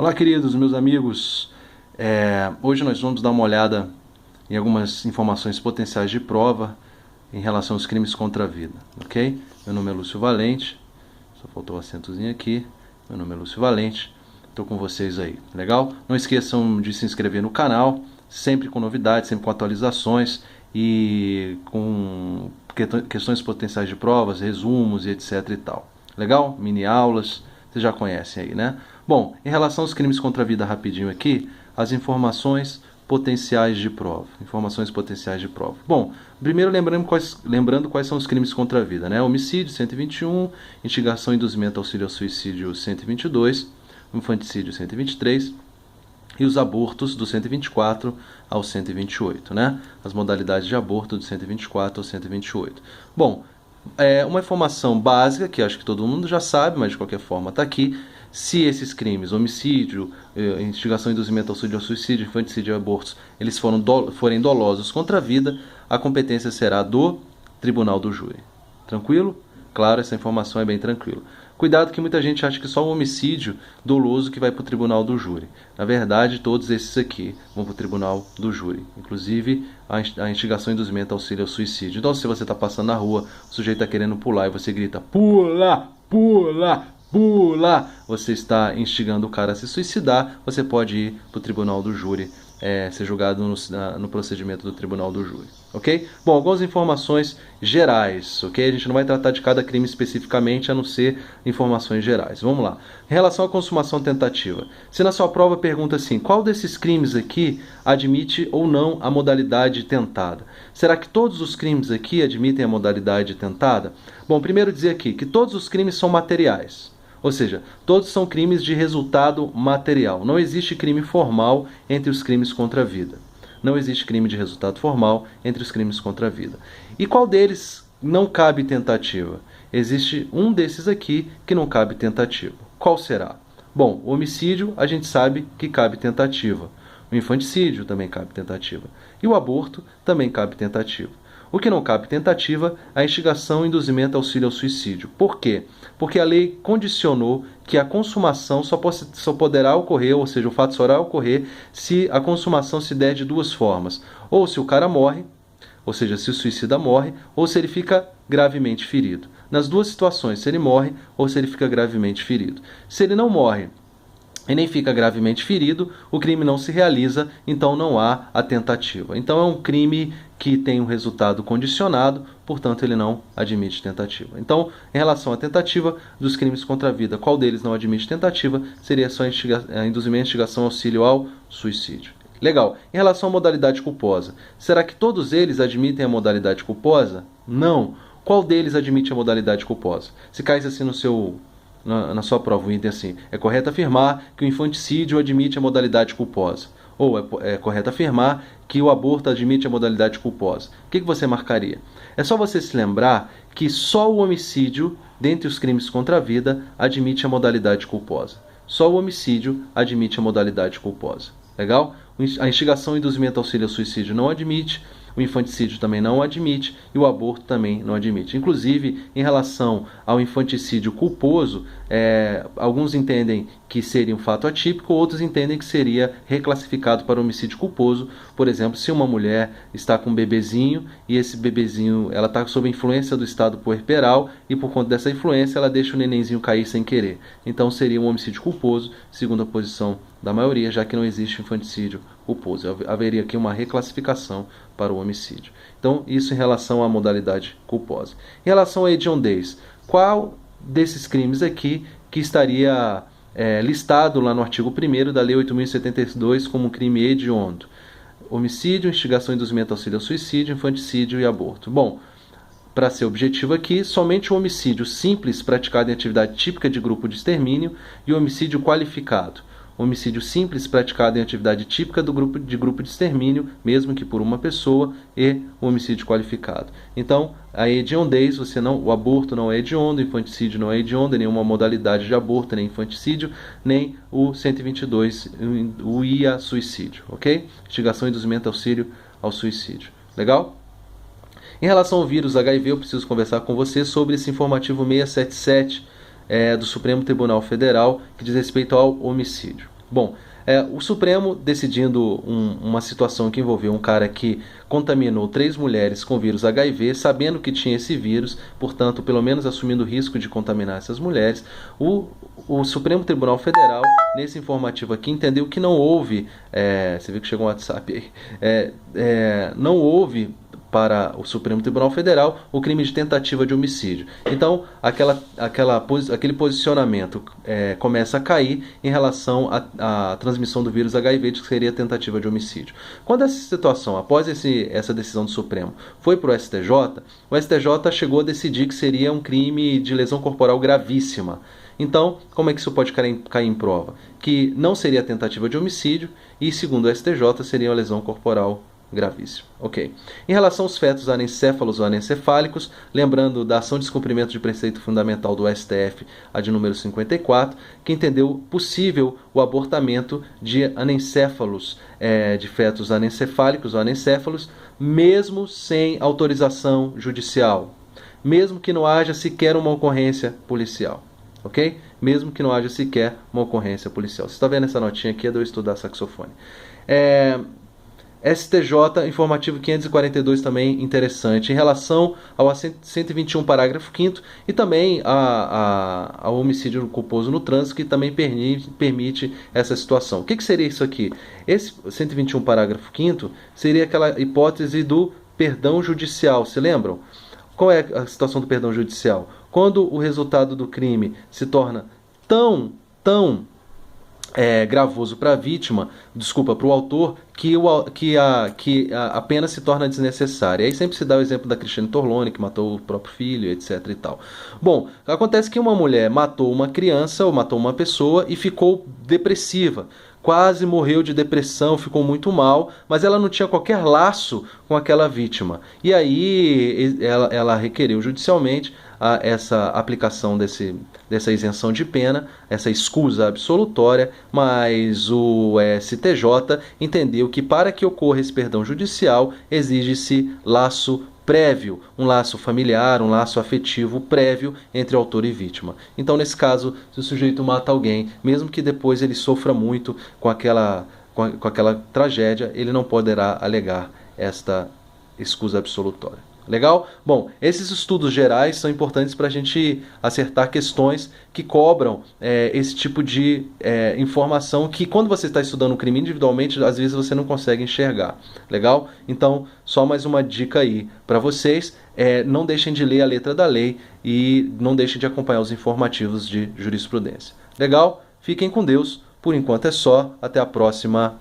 Olá, queridos, meus amigos. Hoje nós vamos dar uma olhada em algumas informações potenciais de prova em relação aos crimes contra a vida, ok? Meu nome é Lúcio Valente, só faltou o acentozinho aqui. Meu nome é Lúcio Valente, estou com vocês aí, legal? Não esqueçam de se inscrever no canal, sempre com novidades, sempre com atualizações e com questões potenciais de provas, resumos e etc e tal. Legal? Mini aulas, vocês já conhecem aí, né? Bom, em relação aos crimes contra a vida, rapidinho aqui, as informações potenciais de prova. Informações potenciais de prova. Bom, primeiro lembrando quais são os crimes contra a vida, né? Homicídio, 121, instigação, induzimento, auxílio ao suicídio, 122, infanticídio, 123, e os abortos do 124 ao 128, né? As modalidades de aborto do 124 ao 128. Bom, uma informação básica, que acho que todo mundo já sabe, mas de qualquer forma está aqui. Se esses crimes, homicídio, instigação, induzimento, auxílio ao suicídio, infanticídio e abortos, eles forem dolosos contra a vida, a competência será do tribunal do júri. Tranquilo? Claro, essa informação é bem tranquila. Cuidado que muita gente acha que só o homicídio doloso que vai para o tribunal do júri. Na verdade, todos esses aqui vão para o tribunal do júri. Inclusive, a instigação, induzimento, auxílio ao suicídio. Então, se você está passando na rua, o sujeito está querendo pular e você grita, pula, pula, pula, você está instigando o cara a se suicidar, você pode ir para o tribunal do júri, ser julgado no procedimento do tribunal do júri, ok? Bom, algumas informações gerais, ok? A gente não vai tratar de cada crime especificamente, a não ser informações gerais. Vamos lá. Em relação à consumação tentativa, se na sua prova pergunta assim, qual desses crimes aqui admite ou não a modalidade tentada? Será que todos os crimes aqui admitem a modalidade tentada? Bom, primeiro dizer aqui que todos os crimes são materiais. Ou seja, todos são crimes de resultado material. Não existe crime formal entre os crimes contra a vida. Não existe crime de resultado formal entre os crimes contra a vida. E qual deles não cabe tentativa? Existe um desses aqui que não cabe tentativa. Qual será? Bom, o homicídio a gente sabe que cabe tentativa. O infanticídio também cabe tentativa. E o aborto também cabe tentativa. O que não cabe tentativa é a instigação, induzimento, auxílio ao suicídio. Por quê? Porque a lei condicionou que a consumação só poderá ocorrer, ou seja, o fato só irá ocorrer se a consumação se der de duas formas. Ou se o cara morre, ou seja, se o suicida morre, ou se ele fica gravemente ferido. Nas duas situações, se ele morre ou se ele fica gravemente ferido. Se ele não morre e nem fica gravemente ferido, o crime não se realiza, então não há a tentativa. Então é um crime que tem um resultado condicionado, portanto ele não admite tentativa. Então, em relação à tentativa dos crimes contra a vida, qual deles não admite tentativa? Seria só induzimento, instigação, auxílio ao suicídio. Legal. Em relação à modalidade culposa, será que todos eles admitem a modalidade culposa? Não. Qual deles admite a modalidade culposa? Se caísse assim na sua prova, o item assim, é correto afirmar que o infanticídio admite a modalidade culposa. Ou é correto afirmar que o aborto admite a modalidade culposa. O que você marcaria? É só você se lembrar que só o homicídio, dentre os crimes contra a vida, admite a modalidade culposa. Só o homicídio admite a modalidade culposa. Legal? A instigação, induzimento, auxílio ao suicídio não admite. O infanticídio também não admite e o aborto também não admite. Inclusive, em relação ao infanticídio culposo, alguns entendem que seria um fato atípico, outros entendem que seria reclassificado para homicídio culposo. Por exemplo, se uma mulher está com um bebezinho e esse bebezinho ela está sob a influência do estado puerperal e por conta dessa influência ela deixa o nenenzinho cair sem querer. Então seria um homicídio culposo, segundo a posição da maioria, já que não existe infanticídio culposo. Haveria aqui uma reclassificação para o homicídio. Então, isso em relação à modalidade culposa. Em relação à hediondez, qual desses crimes aqui que estaria listado lá no artigo 1º da Lei 8.072 como crime hediondo? Homicídio, instigação, induzimento, auxílio ao suicídio, infanticídio e aborto. Bom, para ser objetivo aqui, somente o homicídio simples praticado em atividade típica de grupo de extermínio e o homicídio qualificado. Homicídio simples praticado em atividade típica de grupo de extermínio, mesmo que por uma pessoa, e o homicídio qualificado. Então, a hediondez, o aborto não é hediondo, o infanticídio não é hediondo, nenhuma modalidade de aborto, nem infanticídio, nem o 122, o IA suicídio, ok? Instigação, induzimento, auxílio ao suicídio. Legal? Em relação ao vírus HIV, eu preciso conversar com você sobre esse informativo 677 do Supremo Tribunal Federal, que diz respeito ao homicídio. Bom, o Supremo decidindo uma situação que envolveu um cara que contaminou 3 mulheres com vírus HIV, sabendo que tinha esse vírus, portanto, pelo menos assumindo o risco de contaminar essas mulheres, o Supremo Tribunal Federal, nesse informativo aqui, entendeu que não houve, você viu que chegou um WhatsApp aí, não houve para o Supremo Tribunal Federal o crime de tentativa de homicídio. Então, aquele posicionamento começa a cair em relação à transmissão do vírus HIV, que seria tentativa de homicídio. Quando essa situação, após essa decisão do Supremo, foi para o STJ chegou a decidir que seria um crime de lesão corporal gravíssima. Então, como é que isso pode cair em prova? Que não seria tentativa de homicídio e, segundo o STJ, seria uma lesão corporal gravíssimo. Ok. Em relação aos fetos anencéfalos ou anencefálicos, lembrando da ação de descumprimento de preceito fundamental do STF, a de número 54, que entendeu possível o abortamento de anencéfalos, de fetos anencefálicos ou anencéfalos, mesmo sem autorização judicial, mesmo que não haja sequer uma ocorrência policial. Ok? Mesmo que não haja sequer uma ocorrência policial. Você está vendo essa notinha aqui? É de eu estudar saxofone. STJ, informativo 542 também interessante, em relação ao 121 parágrafo 5º e também ao homicídio culposo no trânsito, que também permite essa situação. O que seria isso aqui? Esse 121 parágrafo 5º seria aquela hipótese do perdão judicial, se lembram? Qual é a situação do perdão judicial? Quando o resultado do crime se torna tão gravoso para a vítima, para o autor, que a pena se torna desnecessária. Aí sempre se dá o exemplo da Cristiane Torlone, que matou o próprio filho, etc. e tal. Bom, acontece que uma mulher matou uma criança ou matou uma pessoa e ficou depressiva. Quase morreu de depressão, ficou muito mal, mas ela não tinha qualquer laço com aquela vítima. E aí ela requeriu judicialmente essa aplicação dessa isenção de pena, essa escusa absolutória, mas o STJ entendeu que para que ocorra esse perdão judicial, exige-se laço prévio, um laço familiar, um laço afetivo prévio entre autor e vítima. Então, nesse caso, se o sujeito mata alguém, mesmo que depois ele sofra muito com aquela tragédia, ele não poderá alegar esta escusa absolutória. Legal? Bom, esses estudos gerais são importantes para a gente acertar questões que cobram esse tipo de informação que, quando você está estudando um crime individualmente, às vezes você não consegue enxergar. Legal? Então, só mais uma dica aí para vocês. Não deixem de ler a letra da lei e não deixem de acompanhar os informativos de jurisprudência. Legal? Fiquem com Deus. Por enquanto é só. Até a próxima.